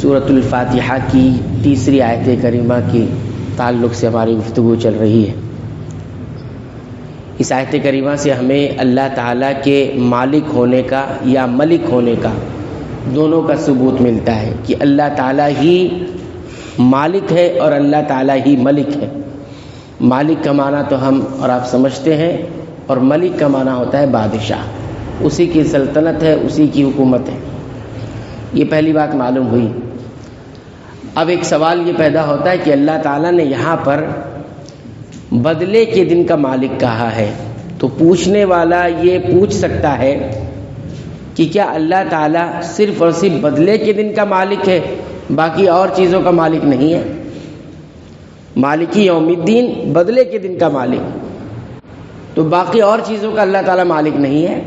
سورۃ الفاتحہ کی تیسری آیت کریمہ کے تعلق سے ہماری گفتگو چل رہی ہے۔ اس آیت کریمہ سے ہمیں اللہ تعالیٰ کے مالک ہونے کا یا ملک ہونے کا دونوں کا ثبوت ملتا ہے کہ اللہ تعالیٰ ہی مالک ہے اور اللہ تعالیٰ ہی ملک ہے۔ مالک کا معنی تو ہم اور آپ سمجھتے ہیں، اور ملک کا معنی ہوتا ہے بادشاہ، اسی کی سلطنت ہے، اسی کی حکومت ہے۔ یہ پہلی بات معلوم ہوئی۔ اب ایک سوال یہ پیدا ہوتا ہے کہ اللہ تعالیٰ نے یہاں پر بدلے کے دن کا مالک کہا ہے، تو پوچھنے والا یہ پوچھ سکتا ہے کہ کیا اللہ تعالیٰ صرف اور صرف بدلے کے دن کا مالک ہے، باقی اور چیزوں کا مالک نہیں ہے؟ مالکی یوم الدین، بدلے کے دن کا مالک، تو باقی اور چیزوں کا اللہ تعالیٰ مالک نہیں ہے؟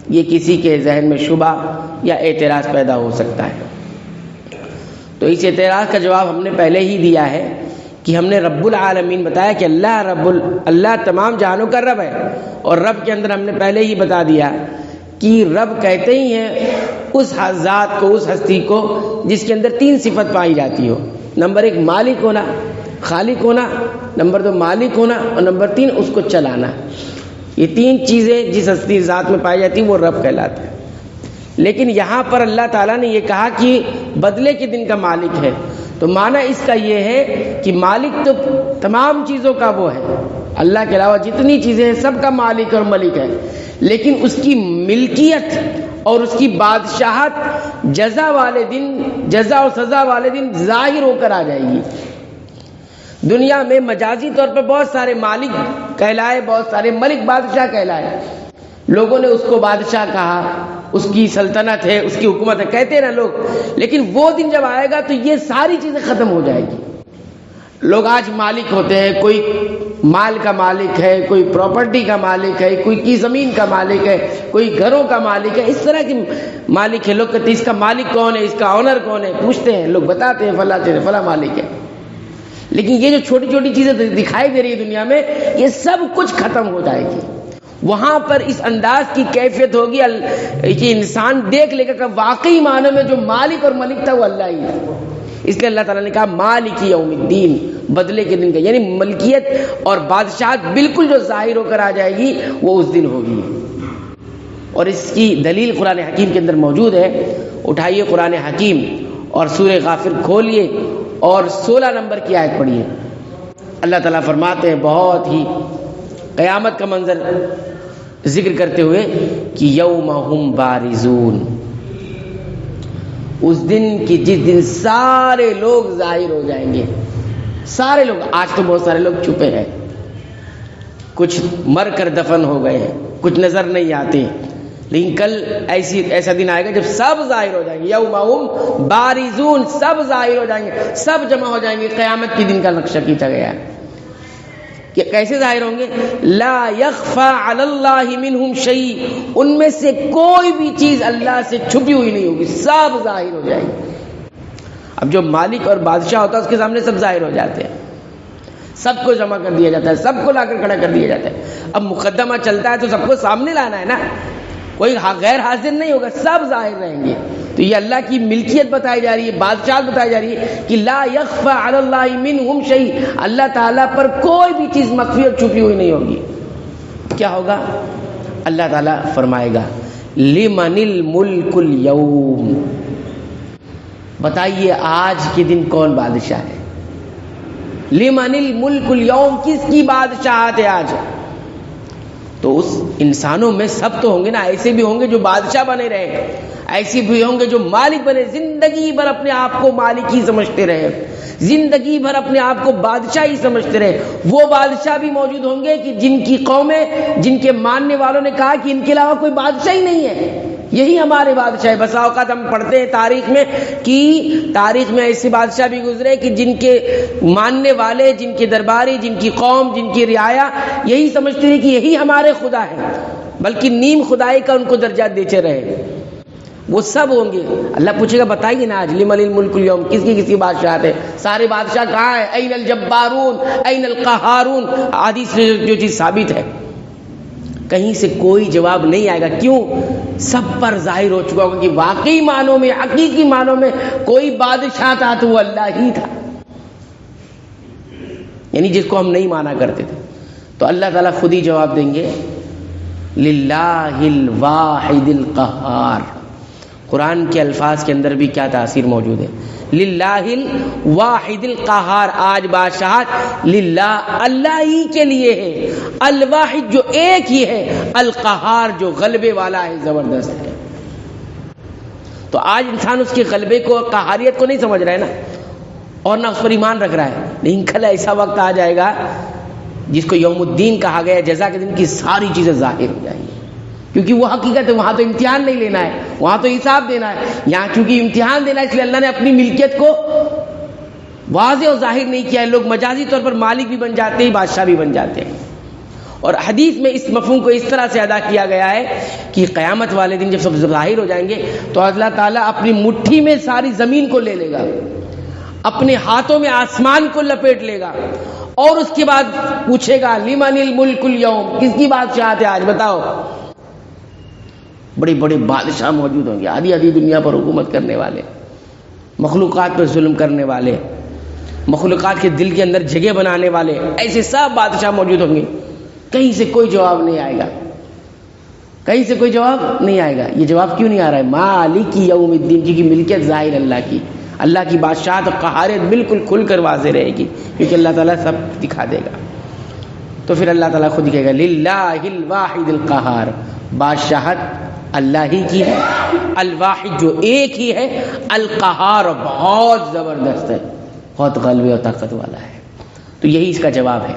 یہ کسی کے ذہن میں شبہ یا اعتراض پیدا ہو سکتا ہے۔ تو اس اعتراض کا جواب ہم نے پہلے ہی دیا ہے کہ ہم نے رب العالمین بتایا کہ اللہ تمام جہانوں کا رب ہے، اور رب کے اندر ہم نے پہلے ہی بتا دیا کہ رب کہتے ہی ہیں اس ذات کو، اس ہستی کو جس کے اندر تین صفت پائی جاتی ہو۔ نمبر ایک مالک ہونا، خالق ہونا، نمبر دو مالک ہونا، اور نمبر تین اس کو چلانا۔ یہ تین چیزیں جس ہستی ذات میں پائی جاتی ہیں وہ رب کہلاتا ہے۔ لیکن یہاں پر اللہ تعالیٰ نے یہ کہا کہ بدلے کے دن کا مالک ہے، تو معنی اس کا یہ ہے کہ مالک تو تمام چیزوں کا وہ ہے، اللہ کے علاوہ جتنی چیزیں ہیں سب کا مالک اور ملک ہے، لیکن اس کی ملکیت اور اس کی بادشاہت جزا والے دن، جزا اور سزا والے دن ظاہر ہو کر آ جائے گی۔ دنیا میں مجازی طور پر بہت سارے مالک کہلائے، بہت سارے ملک بادشاہ کہلائے، لوگوں نے اس کو بادشاہ کہا، اس کی سلطنت ہے، اس کی حکومت ہے، کہتے ہیں نا لوگ، لیکن وہ دن جب آئے گا تو یہ ساری چیزیں ختم ہو جائے گی۔ لوگ آج مالک ہوتے ہیں، کوئی مال کا مالک ہے، کوئی پراپرٹی کا مالک ہے، کوئی کی زمین کا مالک ہے، کوئی گھروں کا مالک ہے، اس طرح کے مالک ہے۔ لوگ کہتے ہیں اس کا مالک کون ہے، اس کا آنر کون ہے، پوچھتے ہیں، لوگ بتاتے ہیں فلاں چیز فلاں مالک ہے۔ لیکن یہ جو چھوٹی چھوٹی چیزیں دکھائی دے رہی ہے دنیا میں، یہ سب کچھ ختم ہو جائے گی۔ وہاں پر اس انداز کی کیفیت ہوگی کہ انسان دیکھ لے گا کہ واقعی معنی میں جو مالک اور ملک تھا وہ اللہ ہی تھا۔ اس لیے اللہ تعالیٰ نے کہا مالک یوم الدین، بدلے کے دن کا، یعنی ملکیت اور بادشاہت بالکل جو ظاہر ہو کر آ جائے گی وہ اس دن ہوگی۔ اور اس کی دلیل قرآن حکیم کے اندر موجود ہے۔ اٹھائیے قرآن حکیم اور سورہ غافر کھولیے اور 16 نمبر کی آیت پڑھیے۔ اللہ تعالیٰ فرماتے ہیں بہت ہی قیامت کا منظر ذکر کرتے ہوئے کہ یوم ہم بارزون، اس دن کی جس دن سارے لوگ ظاہر ہو جائیں گے، سارے لوگ۔ آج تو بہت سارے لوگ چھپے ہیں، کچھ مر کر دفن ہو گئے ہیں، کچھ نظر نہیں آتے، لیکن کل ایسا دن آئے گا جب سب ظاہر ہو جائیں گے۔ یوم ہم بارزون، سب ظاہر ہو جائیں گے، سب جمع ہو جائیں گے۔ قیامت کے دن کا نقشہ کھینچا گیا ہے کہ کیسے ظاہر ہوں گے؟ لا یخفی علی اللہ منہم شیء، ان میں سے کوئی بھی چیز اللہ سے چھپی ہوئی نہیں ہوگی، سب ظاہر ہو جائیں گے۔ اب جو مالک اور بادشاہ ہوتا ہے اس کے سامنے سب ظاہر ہو جاتے ہیں، سب کو جمع کر دیا جاتا ہے، سب کو لا کر کھڑا کر دیا جاتا ہے۔ اب مقدمہ چلتا ہے تو سب کو سامنے لانا ہے نا، کوئی غیر حاضر نہیں ہوگا، سب ظاہر رہیں گے۔ تو یہ اللہ کی ملکیت بتائی جا رہی ہے، بادشاہت بتائی جا رہی ہے کہ لا یخفی علی اللہ منہم شیء، اللہ تعالیٰ پر کوئی بھی چیز مخفی اور چھپی ہوئی نہیں ہوگی۔ کیا ہوگا؟ اللہ تعالیٰ فرمائے گا لمن الملک اليوم، بتائیے آج کے دن کون بادشاہ ہے؟ لمن الملک اليوم، کس کی بادشاہت ہے آج؟ تو اس انسانوں میں سب تو ہوں گے نا، ایسے بھی ہوں گے جو بادشاہ بنے رہے، ایسے بھی ہوں گے جو مالک بنے، زندگی بھر اپنے آپ کو مالک ہی سمجھتے رہے، زندگی بھر اپنے آپ کو بادشاہ ہی سمجھتے رہے۔ وہ بادشاہ بھی موجود ہوں گے کہ جن کی قومیں، جن کے ماننے والوں نے کہا کہ ان کے علاوہ کوئی بادشاہ ہی نہیں ہے، یہی ہمارے بادشاہ ہے۔ بسا اوقات ہم پڑھتے ہیں تاریخ میں کہ تاریخ میں ایسے بادشاہ بھی گزرے کہ جن کے ماننے والے، جن کے درباری، جن کی قوم، جن کی رعایا یہی سمجھتے رہے کہ یہی ہمارے خدا ہے، بلکہ نیم خدائی کا ان کو درجہ دیتے رہے۔ وہ سب ہوں گے۔ اللہ پوچھے گا بتائیے نا آج لمن الملک اليوم، کس کی بادشاہت ہے؟ سارے بادشاہ کہاں ہیں؟ این الجبارون این القہارون، حدیث میں جو چیز ثابت ہے، کہیں سے کوئی جواب نہیں آئے گا۔ کیوں؟ سب پر ظاہر ہو چکا ہوگا کہ واقعی معنوں میں، حقیقی معنوں میں کوئی بادشاہ تھا تو وہ اللہ ہی تھا، یعنی جس کو ہم نہیں مانا کرتے تھے۔ تو اللہ تعالیٰ خود ہی جواب دیں گے للہ الواحد القہار۔ قرآن کے الفاظ کے اندر بھی کیا تاثیر موجود ہے؟ للہ الواحد القہار، آج بادشاہت للہ اللہ ہی کے لیے ہے، الواحد جو ایک ہی ہے، القہار جو غلبے والا ہے، زبردست ہے۔ تو آج انسان اس کے غلبے کو، قہاریت کو نہیں سمجھ رہا ہے نا، اور نہ اس پر ایمان رکھ رہا ہے، لیکن کل ایسا وقت آ جائے گا جس کو یوم الدین کہا گیا، جزا کے دن کی ساری چیزیں ظاہر ہو جائیں گی، کیونکہ وہ حقیقت ہے۔ وہاں تو امتحان نہیں لینا ہے، وہاں تو حساب دینا ہے، یہاں چونکہ امتحان دینا ہے، اس لیے اللہ نے اپنی ملکیت کو واضح اور ظاہر نہیں کیا ہے۔ لوگ مجازی طور پر مالک بھی بن جاتے ہیں، بادشاہ بھی بن جاتے ہیں، اور حدیث میں اس مفہوم کو اس طرح سے ادا کیا گیا ہے کہ قیامت والے دن جب سب ظاہر ہو جائیں گے تو اللہ تعالیٰ اپنی مٹھی میں ساری زمین کو لے لے گا، اپنے ہاتھوں میں آسمان کو لپیٹ لے گا، اور اس کے بعد پوچھے گا لمن الملک اليوم، کس کی بادشاہت ہے آج بتاؤ؟ بڑے بڑے بادشاہ موجود ہوں گے، آدھی آدھی دنیا پر حکومت کرنے والے، مخلوقات پر ظلم کرنے والے، مخلوقات کے دل کے اندر جگہ بنانے والے، ایسے سب بادشاہ موجود ہوں گے۔ کہیں سے کوئی جواب نہیں آئے گا، کہیں سے کوئی جواب نہیں آئے گا۔ یہ جواب کیوں نہیں آ رہا ہے؟ مالک یوم الدین، جی کی ملکیت ظاہر اللہ کی، اللہ کی بادشاہت اور قہاریت بالکل کھل کر واضح رہے گی، کیونکہ اللہ تعالیٰ سب دکھا دے گا۔ تو پھر اللہ تعالیٰ خود کہے گا للہ الواحد القہار، بادشاہت اللہ ہی کی ہے، الواحد جو ایک ہی ہے، القہار بہت زبردست ہے، بہت غلبے اور طاقت والا ہے۔ تو یہی اس کا جواب ہے۔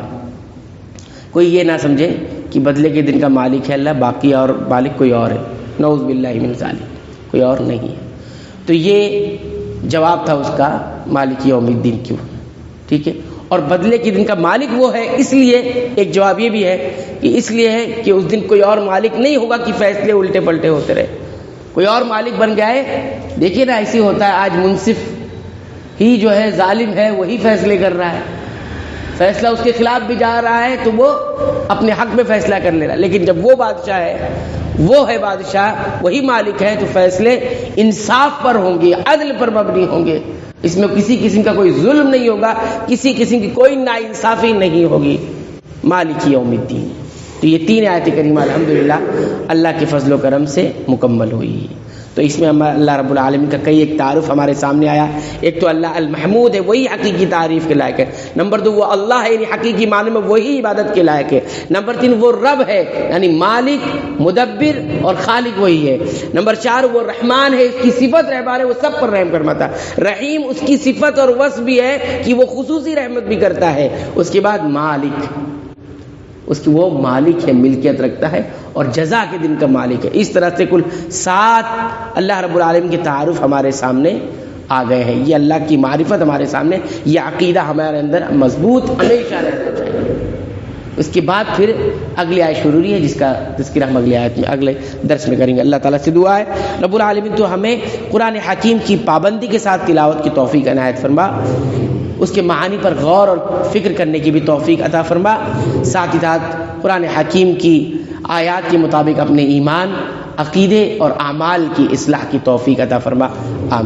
کوئی یہ نہ سمجھے کہ بدلے کے دن کا مالک ہے اللہ، باقی اور مالک کوئی اور ہے، نعوذ باللہ من ذالک، کوئی اور نہیں ہے۔ تو یہ جواب تھا اس کا، مالک یوم الدین کیوں، ٹھیک ہے۔ اور بدلے کے دن کا مالک وہ ہے، اس لیے ایک جواب یہ بھی ہے کہ اس لیے ہے کہ اس دن کوئی اور مالک نہیں ہوگا کہ فیصلے الٹے پلٹے ہوتے رہے، کوئی اور مالک بن جائے۔ دیکھیے نا ایسی ہوتا ہے، آج منصف ہی جو ہے ظالم ہے وہی فیصلے کر رہا ہے، فیصلہ اس کے خلاف بھی جا رہا ہے تو وہ اپنے حق میں فیصلہ کر لے رہا ہے، لیکن جب وہ بادشاہ ہے، وہ ہے بادشاہ، وہی مالک ہے، تو فیصلے انصاف پر ہوں گے، عدل پر مبنی ہوں گے، اس میں کسی قسم کا کوئی ظلم نہیں ہوگا، کسی قسم کی کوئی ناانصافی نہیں ہوگی۔ مالک یوم الدین۔ تو یہ تین آیت کریمہ الحمدللہ اللہ کے فضل و کرم سے مکمل ہوئی۔ تو اس میں اللہ رب العالمین کا کئی ایک تعارف ہمارے سامنے آیا۔ ایک تو اللہ المحمود ہے، وہی حقیقی تعریف کے لائق ہے۔ نمبر دو وہ اللہ ہے، یعنی حقیقی معنی میں وہی عبادت کے لائق ہے۔ نمبر تین وہ رب ہے، یعنی مالک، مدبر اور خالق وہی ہے۔ نمبر چار وہ رحمان ہے، اس کی صفت رحمان ہے، وہ سب پر رحم فرماتا ہے۔ رحیم اس کی صفت اور وصف بھی ہے کہ وہ خصوصی رحمت بھی کرتا ہے۔ اس کے بعد مالک، اس کی وہ مالک ہے، ملکیت رکھتا ہے اور جزا کے دن کا مالک ہے۔ اس طرح سے کل 7 اللہ رب العالمین کے تعارف ہمارے سامنے آ گئے ہیں۔ یہ اللہ کی معرفت ہمارے سامنے، یہ عقیدہ ہمارے اندر مضبوط ہمیشہ رہنا چاہیے۔ اس کے بعد پھر اگلی آیت شروع ہے جس کا تذکرہ ہم اگلی آیت میں اگلے درس میں کریں گے۔ اللہ تعالیٰ سے دعا ہے رب العالمین تو ہمیں قرآن حکیم کی پابندی کے ساتھ تلاوت کی توفیق عنایت فرما، اس کے معانی پر غور اور فکر کرنے کی بھی توفیق عطا فرما، ساتھ ہی ساتھ قرآن حکیم کی آیات کے مطابق اپنے ایمان، عقیدے اور اعمال کی اصلاح کی توفیق عطا فرما۔ آمین۔